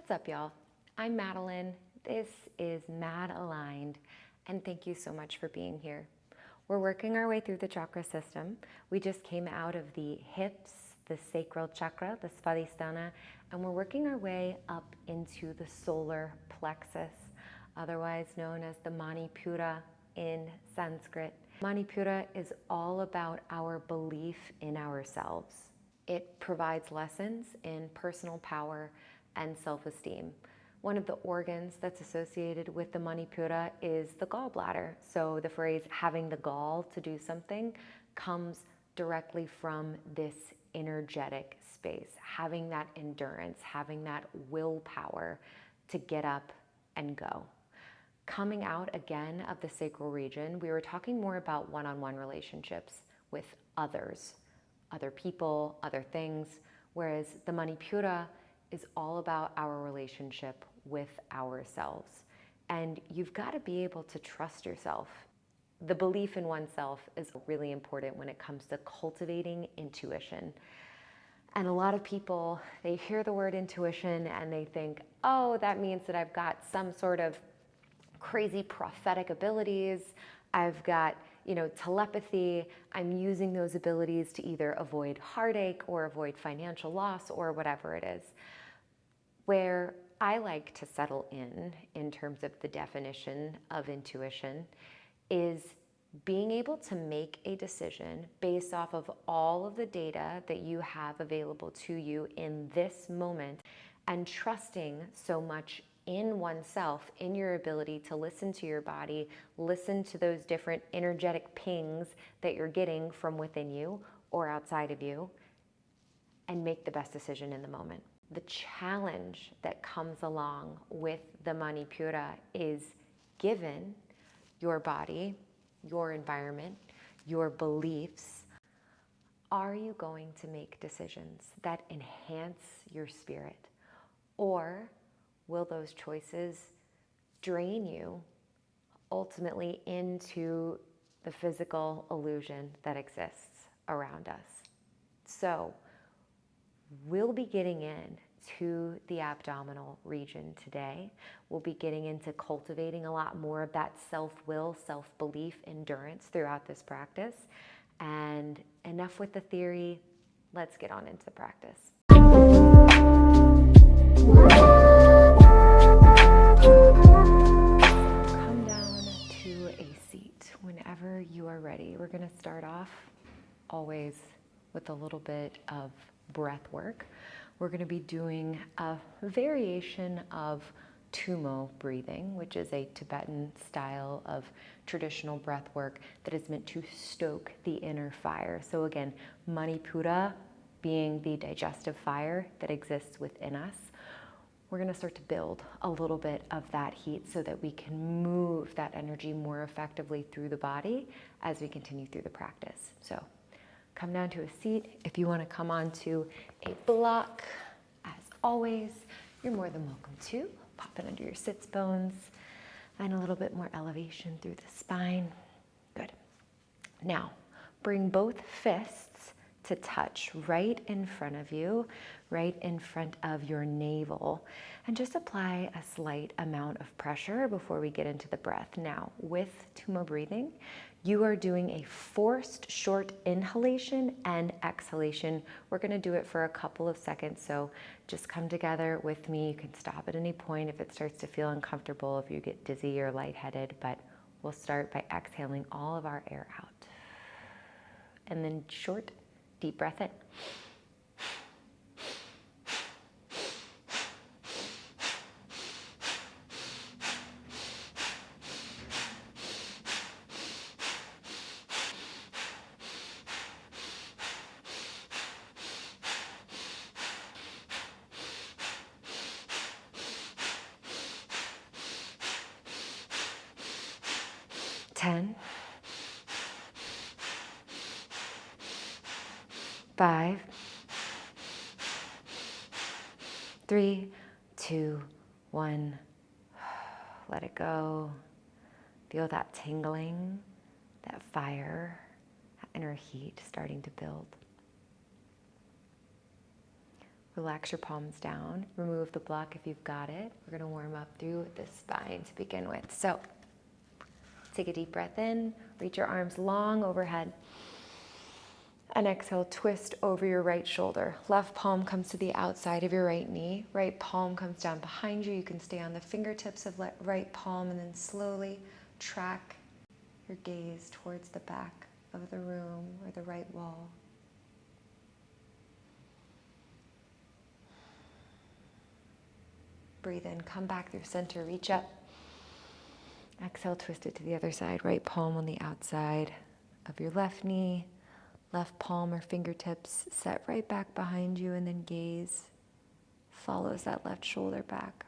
What's up, y'all? I'm Madeline. This is Mad Aligned, and thank you so much for being here. We're working our way through the chakra system. We just came out of the hips, the sacral chakra, the svadhisthana, and we're working our way up into the solar plexus, otherwise known as the Manipura in Sanskrit. Manipura is all about our belief in ourselves. It provides lessons in personal power and self-esteem. One of the organs that's associated with the Manipura is the gallbladder. So the phrase having the gall to do something comes directly from this energetic space, having that endurance, having that willpower to get up and go. Coming out again of the sacral region, we were talking more about one-on-one relationships with others, other people, other things, whereas the Manipura is all about our relationship with ourselves. And you've got to be able to trust yourself. The belief in oneself is really important when it comes to cultivating intuition. And a lot of people, they hear the word intuition and they think, oh, that means that I've got some sort of crazy prophetic abilities. I've got, telepathy. I'm using those abilities to either avoid heartache or avoid financial loss or whatever it is. Where I like to settle in terms of the definition of intuition, is being able to make a decision based off of all of the data that you have available to you in this moment, and trusting so much in oneself, in your ability to listen to your body, listen to those different energetic pings that you're getting from within you or outside of you, and make the best decision in the moment. The challenge that comes along with the Manipura is, given your body, your environment, your beliefs, are you going to make decisions that enhance your spirit? Or will those choices drain you ultimately into the physical illusion that exists around us? So we'll be getting into the abdominal region today. We'll be getting into cultivating a lot more of that self-will, self-belief, endurance throughout this practice. And enough with the theory, let's get on into the practice. Come down to a seat whenever you are ready. We're going to start off always with a little bit of breath work. We're going to be doing a variation of tumo breathing, which is a Tibetan style of traditional breath work that is meant to stoke the inner fire. So again, Manipura being the digestive fire that exists within us, we're going to start to build a little bit of that heat so that we can move that energy more effectively through the body as we continue through the practice. So come down to a seat. If you want to come onto a block, as always, you're more than welcome to. Pop it under your sits bones. Find a little bit more elevation through the spine. Good. Now, bring both fists to touch right in front of you, right in front of your navel, and just apply a slight amount of pressure before we get into the breath. Now, with tumo breathing, you are doing a forced short inhalation and exhalation. We're going to do it for a couple of seconds, so just come together with me. You can stop at any point if it starts to feel uncomfortable, if you get dizzy or lightheaded, but we'll start by exhaling all of our air out. And then short, deep breath in. Ten, 5, 3, 2, 1. Let it go. Feel that tingling, that fire, that inner heat starting to build. Relax your palms down. Remove the block if you've got it. We're going to warm up through the spine to begin with. So take a deep breath in. Reach your arms long overhead. And exhale, twist over your right shoulder. Left palm comes to the outside of your right knee. Right palm comes down behind you. You can stay on the fingertips of right palm and then slowly track your gaze towards the back of the room or the right wall. Breathe in, come back through center, reach up. Exhale, twist it to the other side. Right palm on the outside of your left knee. Left palm or fingertips set right back behind you, and then gaze follows that left shoulder back.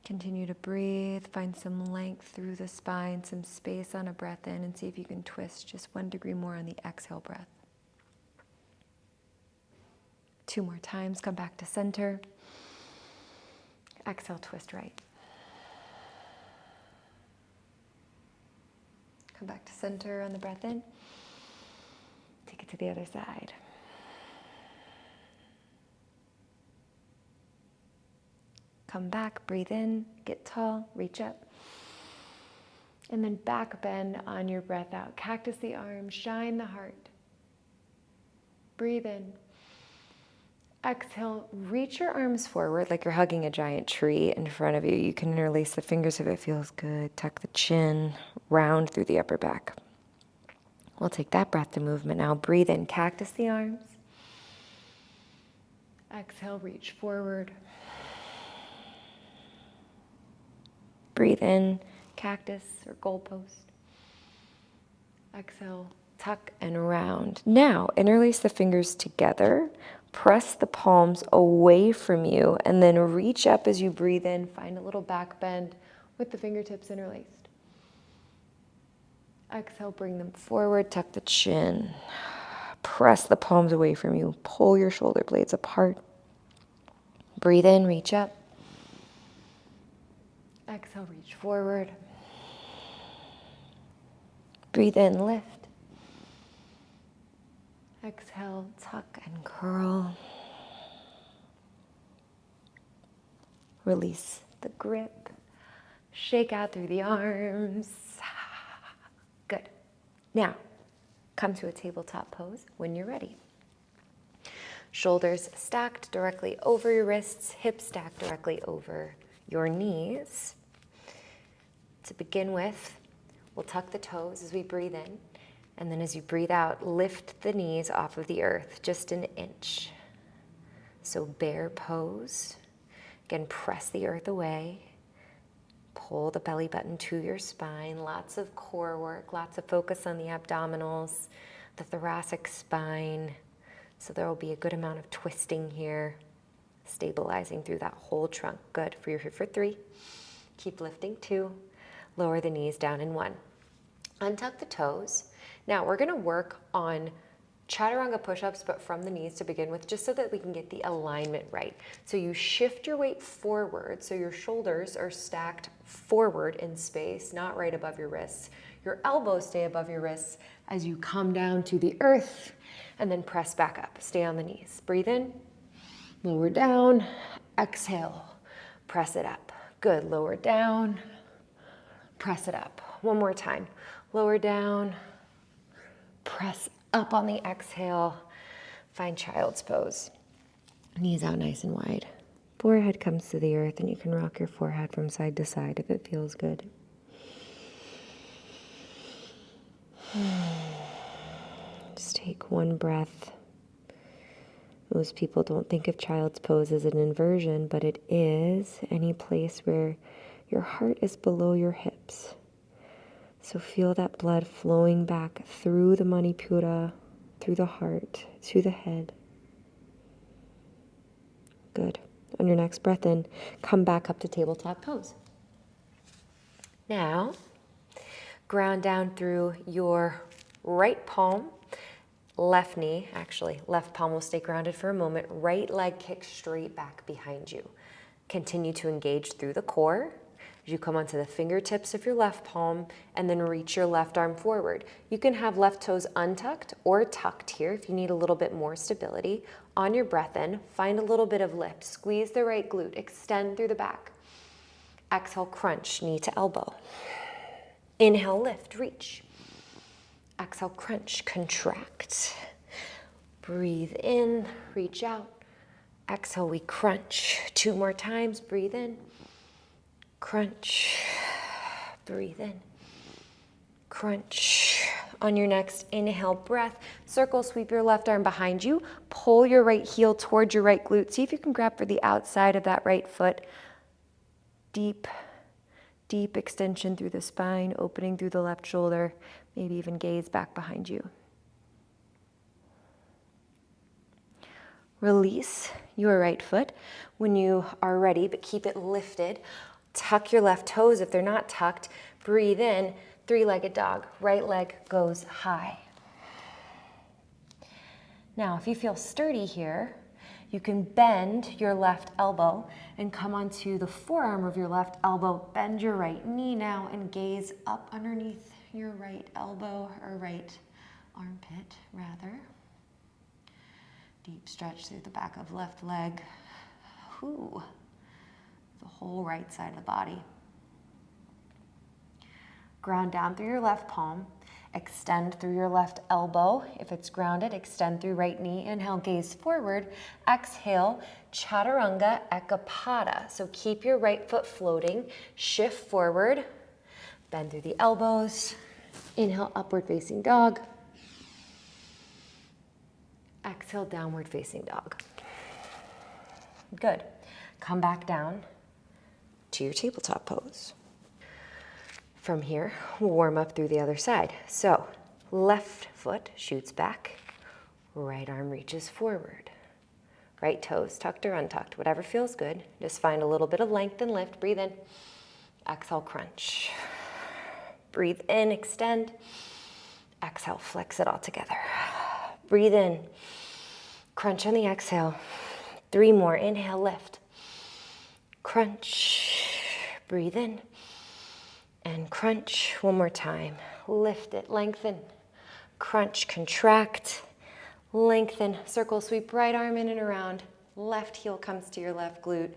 Continue to breathe, find some length through the spine, some space on a breath in, and see if you can twist just 1 degree more on the exhale breath. 2 more times, come back to center. Exhale, twist right. Come back to center on the breath in. Take it to the other side. Come back, breathe in, get tall, reach up. And then back bend on your breath out. Cactus the arms, shine the heart. Breathe in. Exhale, reach your arms forward like you're hugging a giant tree in front of you. You can interlace the fingers if it feels good. Tuck the chin, round through the upper back. We'll take that breath to movement now. Breathe in, cactus the arms. Exhale, reach forward. Breathe in, cactus or goalpost. Exhale, tuck and round. Now, interlace the fingers together. Press the palms away from you and then reach up as you breathe in. Find a little back bend with the fingertips interlaced. Exhale, bring them forward, tuck the chin. Press the palms away from you. Pull your shoulder blades apart. Breathe in, reach up. Exhale, reach forward. Breathe in, lift. Exhale, tuck and curl. Release the grip. Shake out through the arms. Good. Now, come to a tabletop pose when you're ready. Shoulders stacked directly over your wrists, hips stacked directly over your knees. To begin with, we'll tuck the toes as we breathe in. And then as you breathe out, lift the knees off of the earth, just an inch. So bear pose. Again, press the earth away. Pull the belly button to your spine. Lots of core work, lots of focus on the abdominals, the thoracic spine. So there will be a good amount of twisting here, stabilizing through that whole trunk. Good. You're here for 3. Keep lifting. 2. Lower the knees down in 1. Untuck the toes. Now we're going to work on chaturanga push-ups, but from the knees to begin with, just so that we can get the alignment right. So you shift your weight forward, so your shoulders are stacked forward in space, not right above your wrists. Your elbows stay above your wrists as you come down to the earth, and then press back up. Stay on the knees. Breathe in, lower down, exhale, press it up. Good, lower down, press it up. One more time. Lower down, press up on the exhale. Find child's pose. Knees out nice and wide. Forehead comes to the earth, and you can rock your forehead from side to side if it feels good. Just take one breath. Most people don't think of child's pose as an inversion, but it is any place where your heart is below your hips. So feel that blood flowing back through the Manipura, through the heart, to the head. Good. On your next breath in, come back up to tabletop pose. Now, ground down through your right palm, left knee, actually, left palm will stay grounded for a moment. Right leg kicks straight back behind you. Continue to engage through the core. As you come onto the fingertips of your left palm and then reach your left arm forward. You can have left toes untucked or tucked here if you need a little bit more stability. On your breath in, find a little bit of lift. Squeeze the right glute, extend through the back. Exhale, crunch, knee to elbow. Inhale, lift, reach. Exhale, crunch, contract. Breathe in, reach out. Exhale, we crunch. 2 more times, breathe in. Crunch. Breathe in. Crunch. On your next inhale breath, circle, sweep your left arm behind you. Pull your right heel towards your right glute. See if you can grab for the outside of that right foot. Deep, deep extension through the spine, opening through the left shoulder. Maybe even gaze back behind you. Release your right foot when you are ready, but keep it lifted. Tuck your left toes if they're not tucked. Breathe in, 3-legged dog. Right leg goes high. Now, if you feel sturdy here, you can bend your left elbow and come onto the forearm of your left elbow. Bend your right knee now and gaze up underneath your right elbow, or right armpit, rather. Deep stretch through the back of left leg. Ooh, the whole right side of the body. Ground down through your left palm. Extend through your left elbow. If it's grounded, extend through right knee. Inhale, gaze forward. Exhale, chaturanga ekapada. So keep your right foot floating. Shift forward. Bend through the elbows. Inhale, upward facing dog. Exhale, downward facing dog. Good. Come back down to your tabletop pose. From here, we'll warm up through the other side. So, left foot shoots back, right arm reaches forward. Right toes tucked or untucked, whatever feels good. Just find a little bit of length and lift. Breathe in. Exhale, crunch. Breathe in, extend. Exhale, flex it all together. Breathe in. Crunch on the exhale. 3 more. Inhale, lift. Crunch. Breathe in. And crunch. 1 more time. Lift it. Lengthen. Crunch. Contract. Lengthen. Circle sweep. Right arm in and around. Left heel comes to your left glute.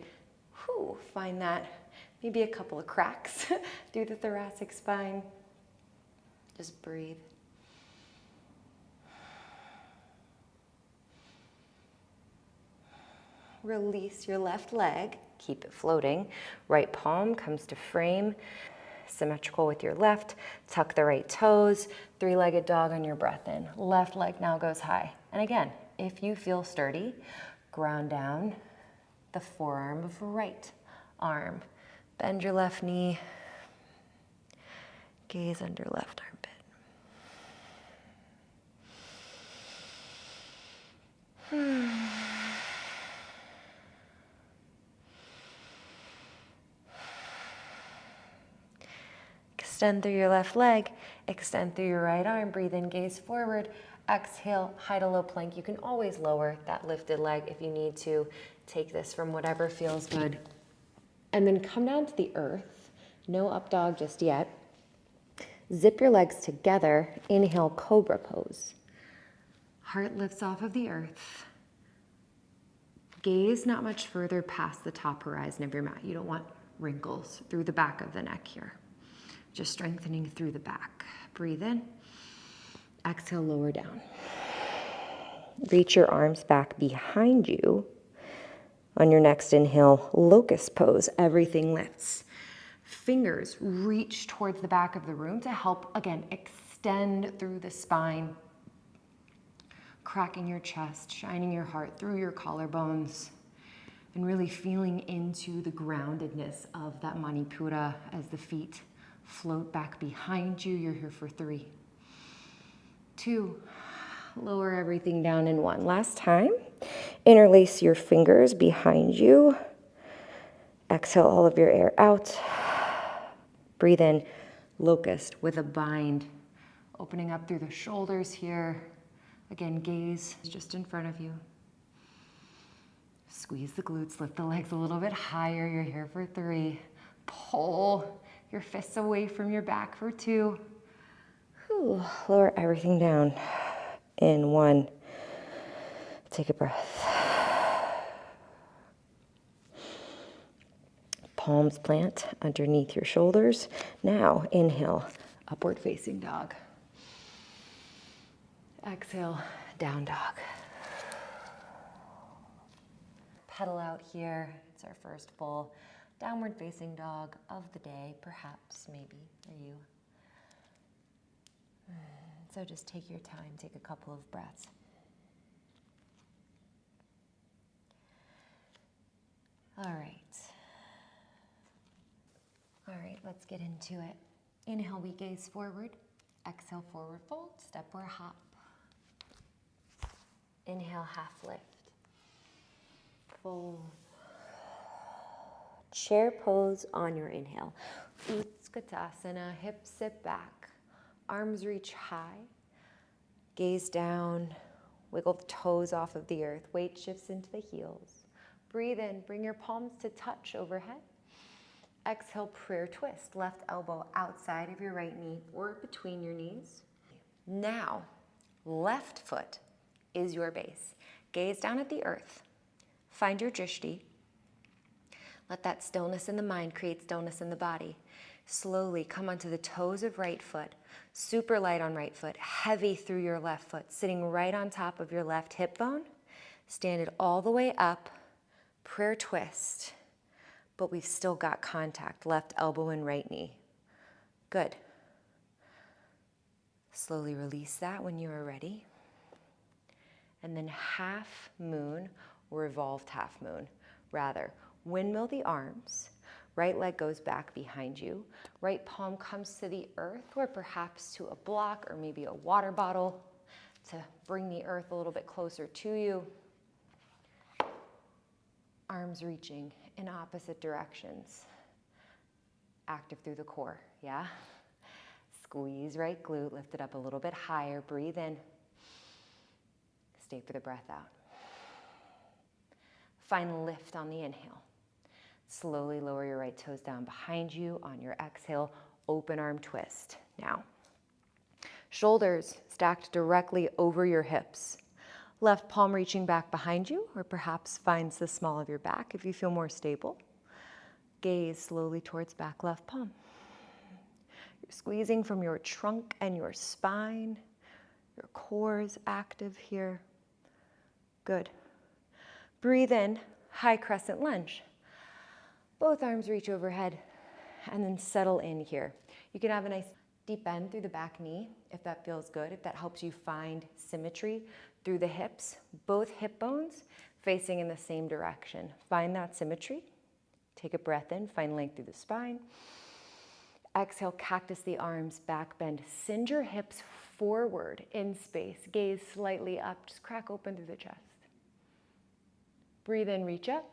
Whew, find that. Maybe a couple of cracks through the thoracic spine. Just breathe. Release your left leg, keep it floating. Right palm comes to frame, symmetrical with your left. Tuck the right toes, 3-legged dog on your breath in. Left leg now goes high. And again, if you feel sturdy, ground down the forearm of right arm. Bend your left knee, gaze under left armpit. Extend through your left leg, extend through your right arm, breathe in, gaze forward, exhale, high to low plank. You can always lower that lifted leg if you need to. Take this from whatever feels good. And then come down to the earth. No up dog just yet. Zip your legs together, inhale, cobra pose. Heart lifts off of the earth. Gaze not much further past the top horizon of your mat. You don't want wrinkles through the back of the neck here. Just strengthening through the back. Breathe in. Exhale, lower down. Reach your arms back behind you. On your next inhale, locust pose. Everything lifts. Fingers reach towards the back of the room to help, again, extend through the spine. Cracking your chest, shining your heart through your collarbones, and really feeling into the groundedness of that Manipura as the feet float back behind you. You're here for 3, 2, lower everything down in 1. Last time, interlace your fingers behind you. Exhale all of your air out. Breathe in, locust with a bind. Opening up through the shoulders here. Again, gaze just in front of you. Squeeze the glutes, lift the legs a little bit higher. You're here for 3. Pull Pull your fists away from your back for 2. Whew. Lower everything down. In 1. Take a breath. Palms plant underneath your shoulders. Now inhale, upward facing dog. Exhale, down dog. Pedal out here. It's our first full downward facing dog of the day, perhaps, maybe, for you. So just take your time, take a couple of breaths. All right. All right, let's get into it. Inhale, we gaze forward. Exhale, forward fold, step or hop. Inhale, half lift. Fold. Chair pose on your inhale. Utkatasana, hips sit back. Arms reach high. Gaze down. Wiggle the toes off of the earth. Weight shifts into the heels. Breathe in. Bring your palms to touch overhead. Exhale, prayer twist. Left elbow outside of your right knee or between your knees. Now, left foot is your base. Gaze down at the earth. Find your drishti. Let that stillness in the mind create stillness in the body. Slowly come onto the toes of right foot. Super light on right foot. Heavy through your left foot. Sitting right on top of your left hip bone. Stand it all the way up. Prayer twist. But we've still got contact. Left elbow and right knee. Good. Slowly release that when you are ready. And then half moon or revolved half moon. Rather, windmill the arms. Right leg goes back behind you. Right palm comes to the earth or perhaps to a block or maybe a water bottle to bring the earth a little bit closer to you. Arms reaching in opposite directions. Active through the core, yeah? Squeeze right glute, lift it up a little bit higher. Breathe in. Stay for the breath out. Find lift on the inhale. Slowly lower your right toes down behind you. On your exhale, open arm twist. Now, shoulders stacked directly over your hips. Left palm reaching back behind you, or perhaps finds the small of your back if you feel more stable. Gaze slowly towards back left palm. You're squeezing from your trunk and your spine. Your core is active here. Good. Breathe in, high crescent lunge. Both arms reach overhead and then settle in here. You can have a nice deep bend through the back knee if that feels good, if that helps you find symmetry through the hips. Both hip bones facing in the same direction. Find that symmetry. Take a breath in, find length through the spine. Exhale, cactus the arms, back bend. Send your hips forward in space. Gaze slightly up, just crack open through the chest. Breathe in, reach up.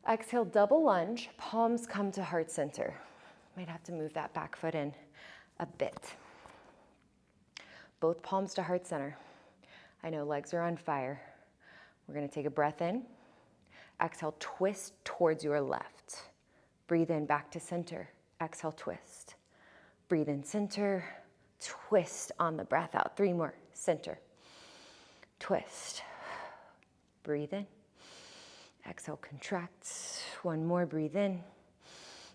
Exhale, double lunge, palms come to heart center. Might have to move that back foot in a bit. Both palms to heart center. I know legs are on fire. We're gonna take a breath in. Exhale, twist towards your left. Breathe in, back to center. Exhale, twist. Breathe in, center. Twist on the breath out. 3 more, center. Twist. Breathe in. Exhale, contract. 1 more, breathe in.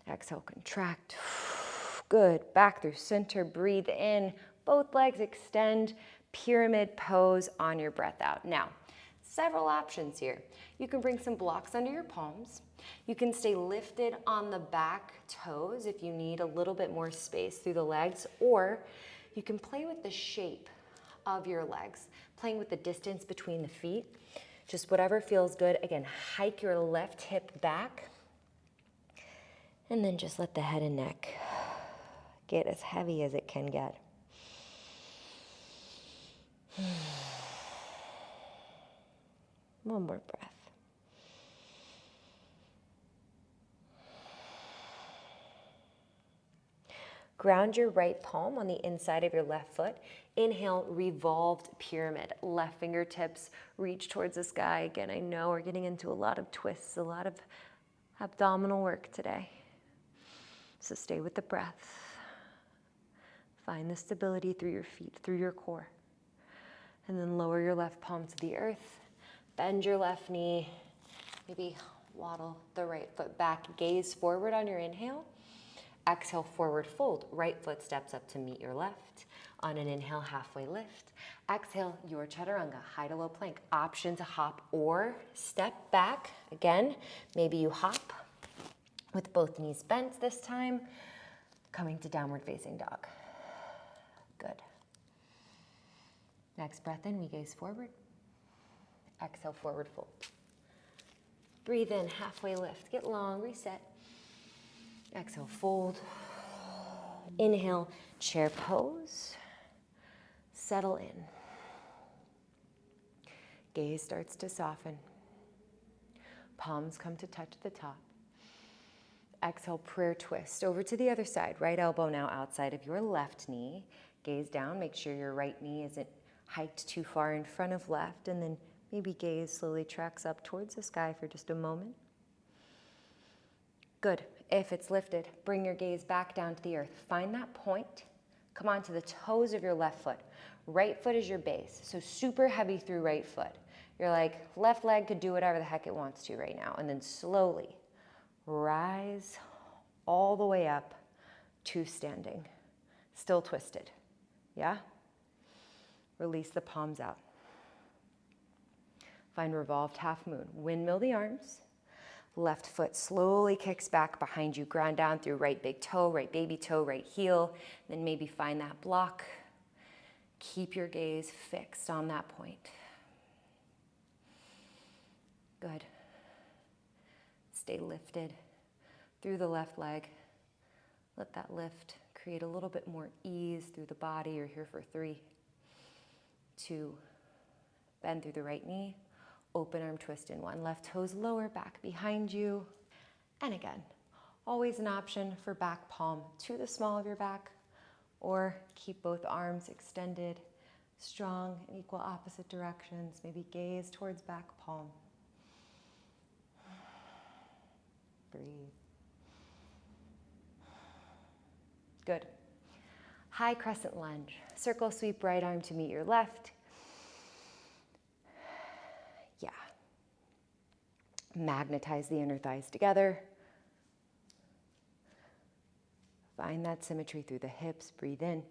Exhale, contract. Good, back through center, breathe in. Both legs extend, pyramid pose on your breath out. Now, several options here. You can bring some blocks under your palms. You can stay lifted on the back toes if you need a little bit more space through the legs, or you can play with the shape of your legs, playing with the distance between the feet. Just whatever feels good. Again, hike your left hip back. And then just let the head and neck get as heavy as it can get. One more breath. Ground your right palm on the inside of your left foot. Inhale, revolved pyramid. Left fingertips reach towards the sky. Again, I know we're getting into a lot of twists, a lot of abdominal work today. So stay with the breath. Find the stability through your feet, through your core. And then lower your left palm to the earth. Bend your left knee. Maybe waddle the right foot back. Gaze forward on your inhale. Exhale, forward fold. Right foot steps up to meet your left. On an inhale, halfway lift. Exhale, your chaturanga, high to low plank. Option to hop or step back. Again, maybe you hop with both knees bent this time. Coming to downward facing dog. Good. Next breath in, we gaze forward. Exhale, forward fold. Breathe in, halfway lift. Get long, reset. Exhale, fold. Inhale, chair pose. Settle in. Gaze starts to soften. Palms come to touch the top. Exhale, prayer twist. Over to the other side. Right elbow now outside of your left knee. Gaze down. Make sure your right knee isn't hiked too far in front of left. And then maybe gaze slowly tracks up towards the sky for just a moment. Good. If it's lifted, bring your gaze back down to the earth. Find that point. Come on to the toes of your left foot. Right foot is your base. So super heavy through right foot. You're like, left leg could do whatever the heck it wants to right now. And then slowly rise all the way up to standing. Still twisted. Yeah? Release the palms out. Find revolved half moon. Windmill the arms. Left foot slowly kicks back behind you. Ground down through right big toe, right baby toe, right heel. Then maybe find that block. Keep your gaze fixed on that point. Good. Stay lifted through the left leg. Let that lift create a little bit more ease through the body. You're here for 3, 2, bend through the right knee. Open arm twist in 1. Left toes lower, back behind you. And again, always an option for back palm to the small of your back, or keep both arms extended, strong in equal opposite directions. Maybe gaze towards back palm. Breathe. Good. High crescent lunge. Circle sweep right arm to meet your left. Yeah. Magnetize the inner thighs together. Find that symmetry through the hips. Breathe in.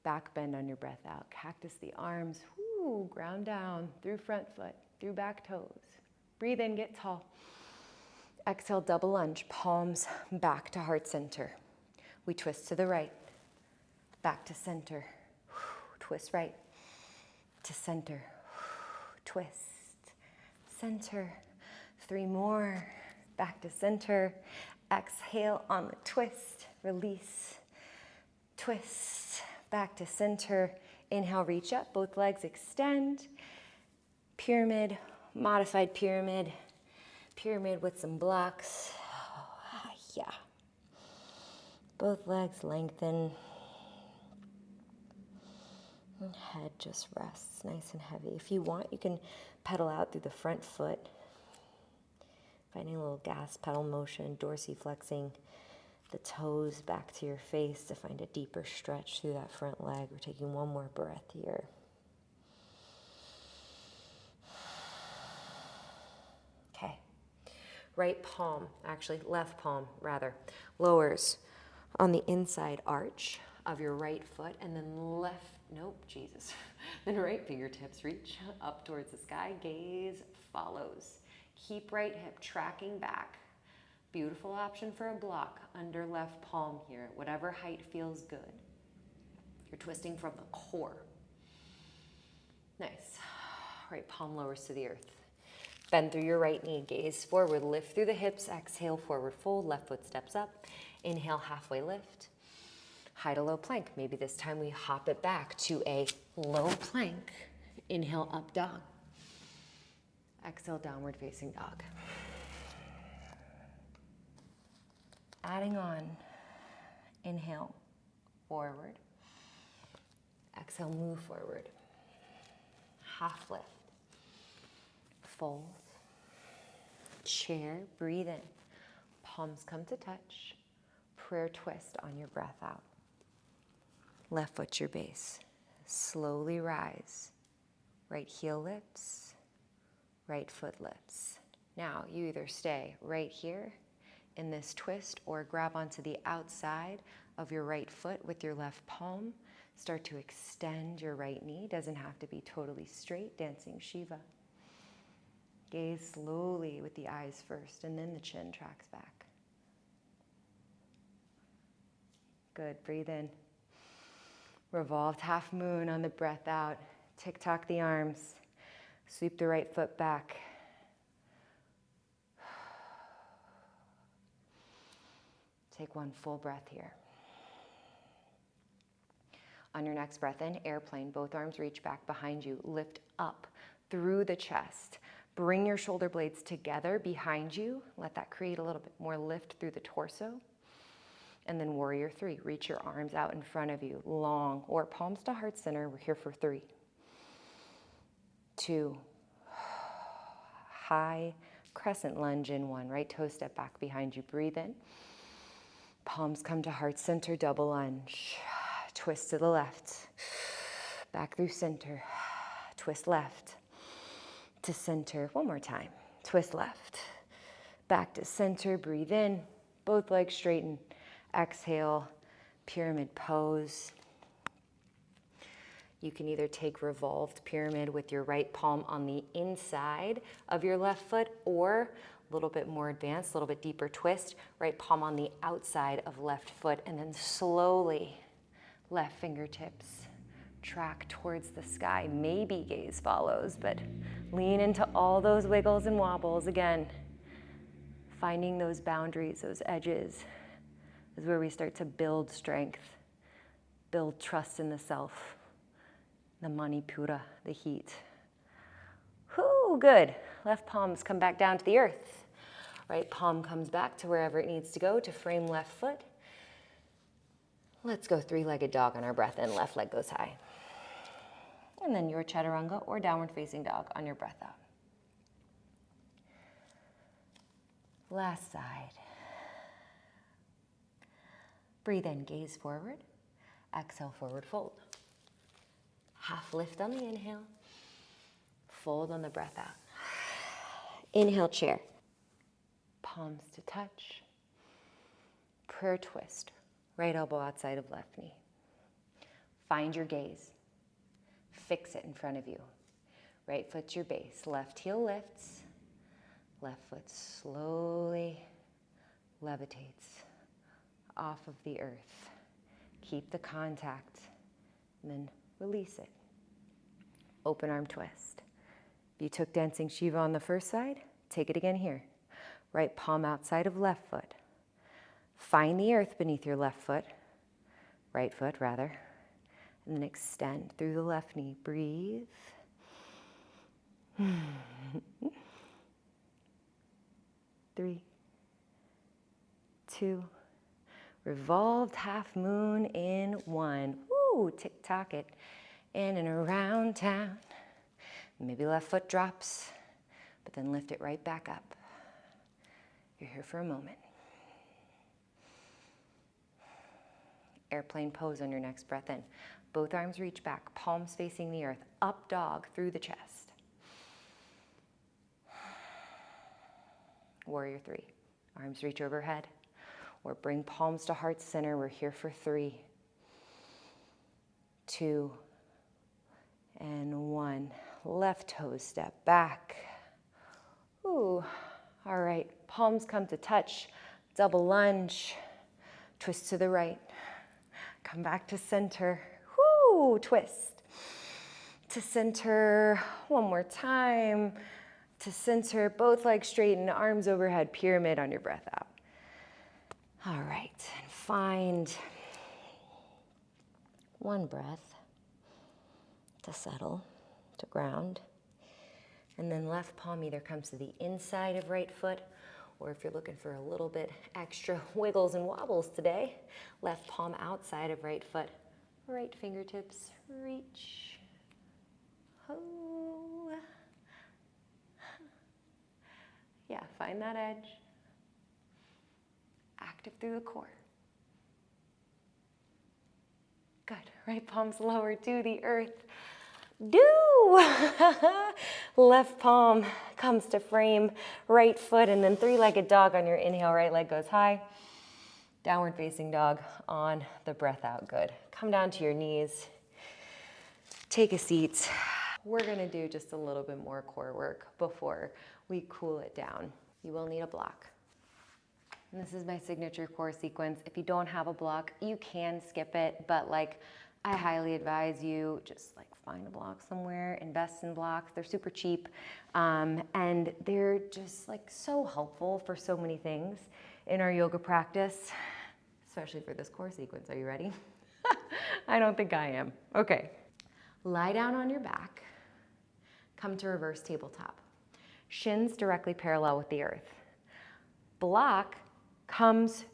Back bend on your breath out. Cactus the arms. Woo, ground down through front foot, through back toes. Breathe in, get tall. Exhale, double lunge. Palms back to heart center. We twist to the right. Back to center. Twist right. To center. Twist. Center. 3 more. Back to center. Exhale on the twist. Release. Twist. Back to center. Inhale, reach up. Both legs extend. Pyramid. Modified pyramid. Pyramid with some blocks. Yeah. Both legs lengthen. And head just rests nice and heavy. If you want, you can pedal out through the front foot. Finding a little gas pedal motion, dorsiflexing the toes back to your face to find a deeper stretch through that front leg. We're taking 1 more breath here. Okay. Right palm, actually left palm rather, lowers on the inside arch of your right foot, and then then right fingertips reach up towards the sky. Gaze follows. Keep right hip tracking back. Beautiful option for a block under left palm here, whatever height feels good. You're twisting from the core. Nice. Right palm lowers to the earth. Bend through your right knee, gaze forward, lift through the hips, exhale, forward fold, left foot steps up. Inhale, halfway lift. High to low plank. Maybe this time we hop it back to a low plank. Inhale, up dog. Exhale, downward facing dog. Adding on, inhale, forward. Exhale, move forward. Half lift. Fold. Chair, breathe in. Palms come to touch. prayer twist on your breath out. Left foot's your base. Slowly rise. Right heel lifts, right foot lifts. Now you either stay right here in this twist or grab onto the outside of your right foot with your left palm. Start to extend your right knee. Doesn't have to be totally straight, dancing Shiva. Gaze slowly with the eyes first, and then the chin tracks back. Good, breathe in. Revolved half moon on the breath out. Tick-tock the arms. Sweep the right foot back. Take one full breath here. On your next breath in, airplane, both arms reach back behind you. Lift up through the chest. Bring your shoulder blades together behind you. Let that create a little bit more lift through the torso. And then warrior three. Reach your arms out in front of you, long, or palms to heart center. We're here for 3, 2, high crescent lunge in 1. Right toe step back behind you. Breathe in. Palms come to heart center, double lunge. Twist to the left. Back through center. Twist left to center. One more time. Twist left. Back to center. Breathe in. Both legs straighten. Exhale. Pyramid pose. You can either take revolved pyramid with your right palm on the inside of your left foot, or a little bit more advanced, a little bit deeper twist, right palm on the outside of left foot, and then slowly left fingertips track towards the sky. Maybe gaze follows, but lean into all those wiggles and wobbles. Again, finding those boundaries, those edges, is where we start to build strength, build trust in the self, the Manipura, the heat. Whoo, good. Left palms come back down to the earth. Right palm comes back to wherever it needs to go to frame left foot. Let's go 3-legged dog on our breath in. Left leg goes high. And then your chaturanga or downward facing dog on your breath out. Last side. Breathe in, gaze forward. Exhale, forward fold. Half lift on the inhale. Fold on the breath out. Inhale, chair. Palms to touch. Prayer twist. Right elbow outside of left knee. Find your gaze. Fix it in front of you. Right foot's your base. Left heel lifts. Left foot slowly levitates off of the earth. Keep the contact and then release it. Open arm twist. If you took dancing Shiva on the first side, take it again here. Right palm outside of left foot. Find the earth beneath your left foot, right foot rather, and then extend through the left knee. Breathe. 3, 2, revolved half moon in 1. Woo, tick-tock it. In and around town. Maybe left foot drops, but then lift it right back up. You're here for a moment. Airplane pose on your next breath in. Both arms reach back, palms facing the earth. Up dog through the chest. Warrior 3. Arms reach overhead. Or bring palms to heart center. We're here for 3, 2, and 1. Left toes step back. Ooh. All right. Palms come to touch. Double lunge. Twist to the right. Come back to center. Whoo, twist. To center. One more time. To center. Both legs straighten. Arms overhead. Pyramid on your breath out. All right. And find one breath to settle, to ground. And then left palm either comes to the inside of right foot, or if you're looking for a little bit extra wiggles and wobbles today, left palm outside of right foot. Right fingertips reach. Oh. Yeah, find that edge. Active through the core. Right palm's lower to the earth. Do. Left palm comes to frame, right foot, and then three-legged dog on your inhale, right leg goes high. Downward facing dog on the breath out, good. Come down to your knees, take a seat. We're gonna do just a little bit more core work before we cool it down. You will need a block. And this is my signature core sequence. If you don't have a block, you can skip it, but like I highly advise you just like find a block somewhere, invest in blocks. They're super cheap, and they're just like so helpful for so many things in our yoga practice, especially for this core sequence. Are you ready? I don't think I am. Okay. Lie down on your back. Come to reverse tabletop. Shins directly parallel with the earth. Block comes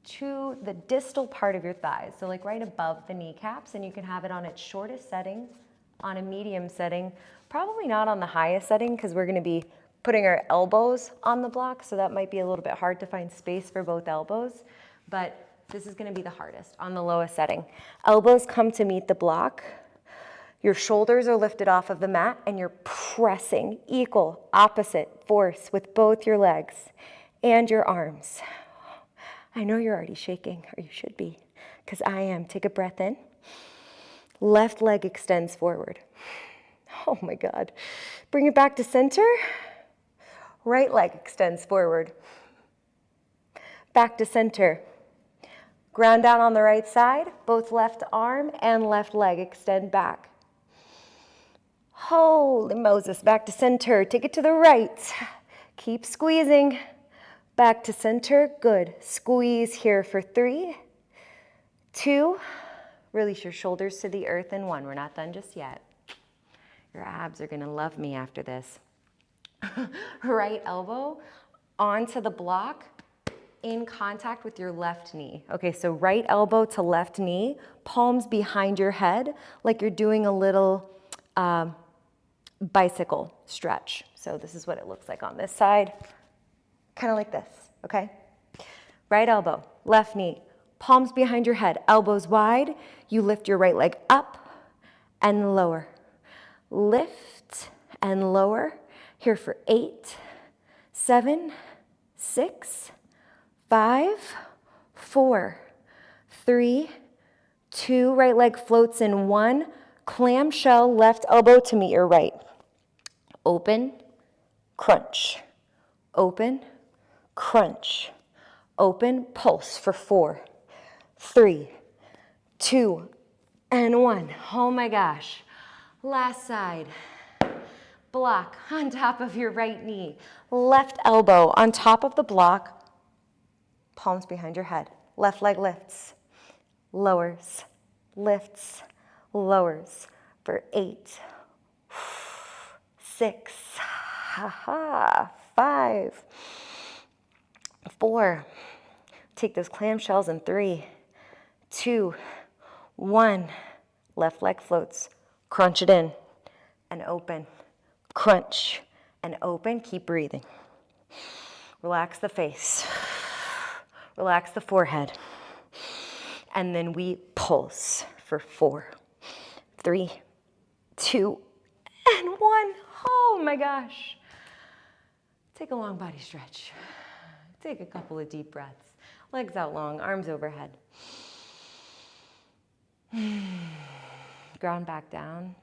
to the distal part of your thighs, so like right above the kneecaps, and you can have it on its shortest setting, on a medium setting, probably not on the highest setting because we're going to be putting our elbows on the block, so that might be a little bit hard to find space for both elbows, but this is going to be the hardest on the lowest setting. Elbows come to meet the block. Your shoulders are lifted off of the mat and you're pressing equal opposite force with both your legs and your arms. I know you're already shaking, or you should be, because I am. Take a breath in. Left leg extends forward. Oh my God. Bring it back to center. Right leg extends forward. Back to center. Ground down on the right side. Both left arm and left leg extend back. Holy Moses. Back to center. Take it to the right. Keep squeezing. Back to center, good. Squeeze here for 3, 2, release your shoulders to the earth in 1. We're not done just yet. Your abs are gonna love me after this. Right elbow onto the block in contact with your left knee. Okay, so right elbow to left knee, palms behind your head, like you're doing a little bicycle stretch. So this is what it looks like on this side. Kind of like this, okay? Right elbow, left knee, palms behind your head, elbows wide. You lift your right leg up and lower. Lift and lower. Here for 8, 7, 6, 5, 4, 3, 2. Right leg floats in 1. Clamshell, left elbow to meet your right. Open, crunch. Open, crunch, open, pulse for 4, 3, 2, and 1. Oh my gosh. Last side. Block on top of your right knee. Left elbow on top of the block. Palms behind your head. Left leg lifts, lowers, lifts, lowers for 8, 6, 5, 4. Take those clamshells in 3, 2, 1. Left leg floats. Crunch it in and open. Crunch and open. Keep breathing. Relax the face. Relax the forehead. And then we pulse for 4, 3, 2, and 1. Oh my gosh. Take a long body stretch. Take a couple of deep breaths. Legs out long, arms overhead. Ground back down.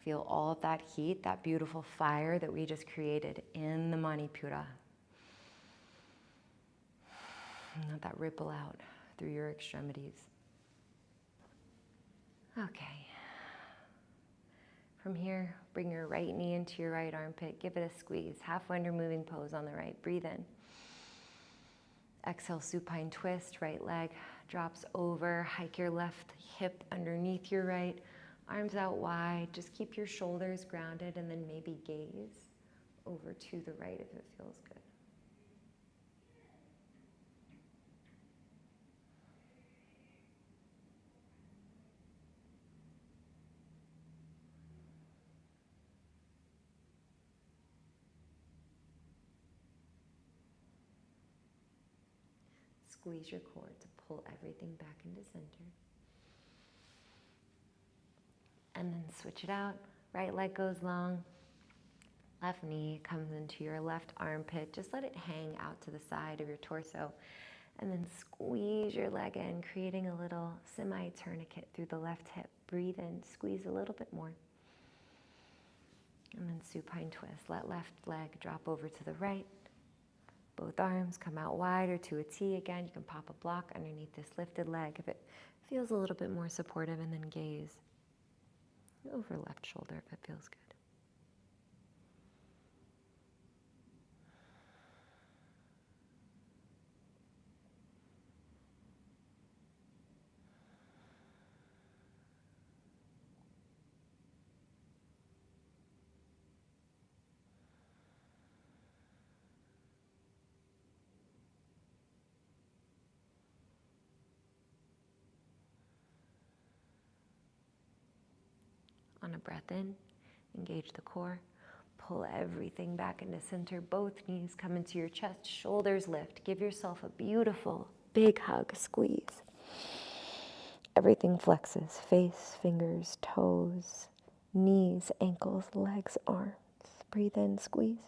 Feel all of that heat, that beautiful fire that we just created in the Manipura. Let that ripple out through your extremities. Okay. From here, bring your right knee into your right armpit. Give it a squeeze. Half under moving pose on the right. Breathe in. Exhale, supine twist. Right leg drops over. Hike your left hip underneath your right. Arms out wide. Just keep your shoulders grounded and then maybe gaze over to the right if it feels good. Squeeze your core to pull everything back into center. And then switch it out. Right leg goes long. Left knee comes into your left armpit. Just let it hang out to the side of your torso. And then squeeze your leg in, creating a little semi-tourniquet through the left hip. Breathe in, squeeze a little bit more. And then supine twist. Let left leg drop over to the right. Both arms come out wider to a T again. You can pop a block underneath this lifted leg if it feels a little bit more supportive, and then gaze over left shoulder if it feels good. On a breath in, engage the core. Pull everything back into center. Both knees come into your chest. Shoulders lift. Give yourself a beautiful big hug. Squeeze. Everything flexes. Face, fingers, toes, knees, ankles, legs, arms. Breathe in, squeeze.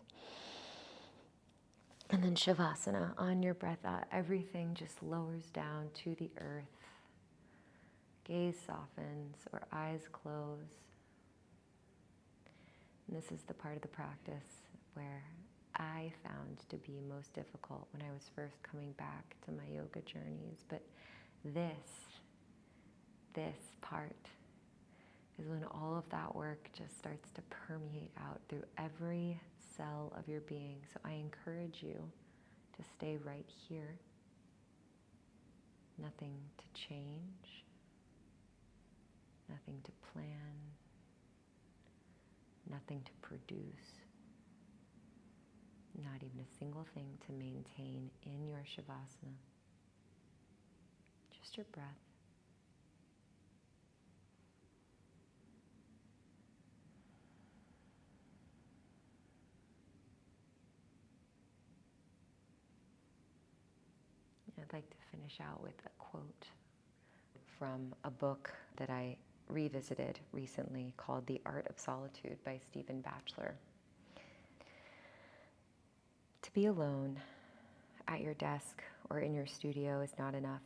And then Shavasana. On your breath out, everything just lowers down to the earth. Gaze softens or eyes close. And this is the part of the practice where I found to be most difficult when I was first coming back to my yoga journeys. But this part is when all of that work just starts to permeate out through every cell of your being. So I encourage you to stay right here. Nothing to change, nothing to plan, nothing to produce, not even a single thing to maintain in your Shavasana. Just your breath. I'd like to finish out with a quote from a book that I revisited recently called The Art of Solitude by Stephen Batchelor. To be alone at your desk or in your studio is not enough.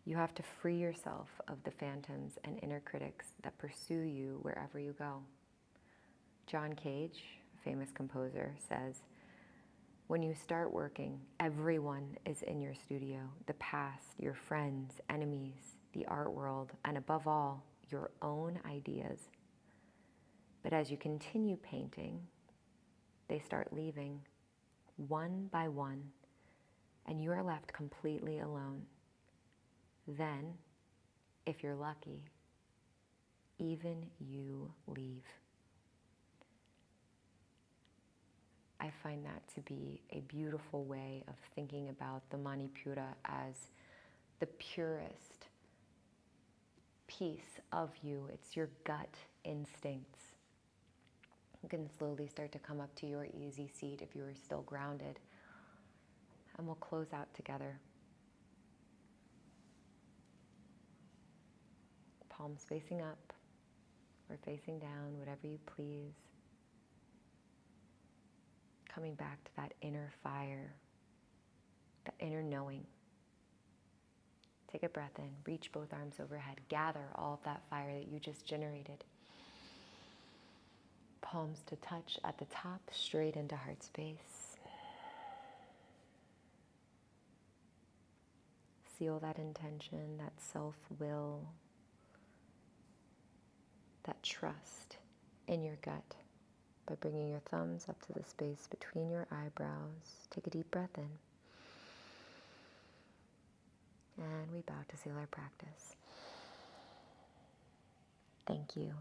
You have to free yourself of the phantoms and inner critics that pursue you wherever you go. John Cage, a famous composer, says, when you start working, everyone is in your studio. The past, your friends, enemies, the art world, and above all, your own ideas. But as you continue painting, they start leaving one by one, and you are left completely alone. Then, if you're lucky, even you leave. I find that to be a beautiful way of thinking about the Manipura as the purest piece of you. It's your gut instincts. You can slowly start to come up to your easy seat if you are still grounded. And we'll close out together. Palms facing up or facing down, whatever you please. Coming back to that inner fire, that inner knowing. Take a breath in, reach both arms overhead, gather all of that fire that you just generated. Palms to touch at the top, straight into heart space. Seal that intention, that self-will, that trust in your gut. By bringing your thumbs up to the space between your eyebrows. Take a deep breath in. And we bow to seal our practice. Thank you.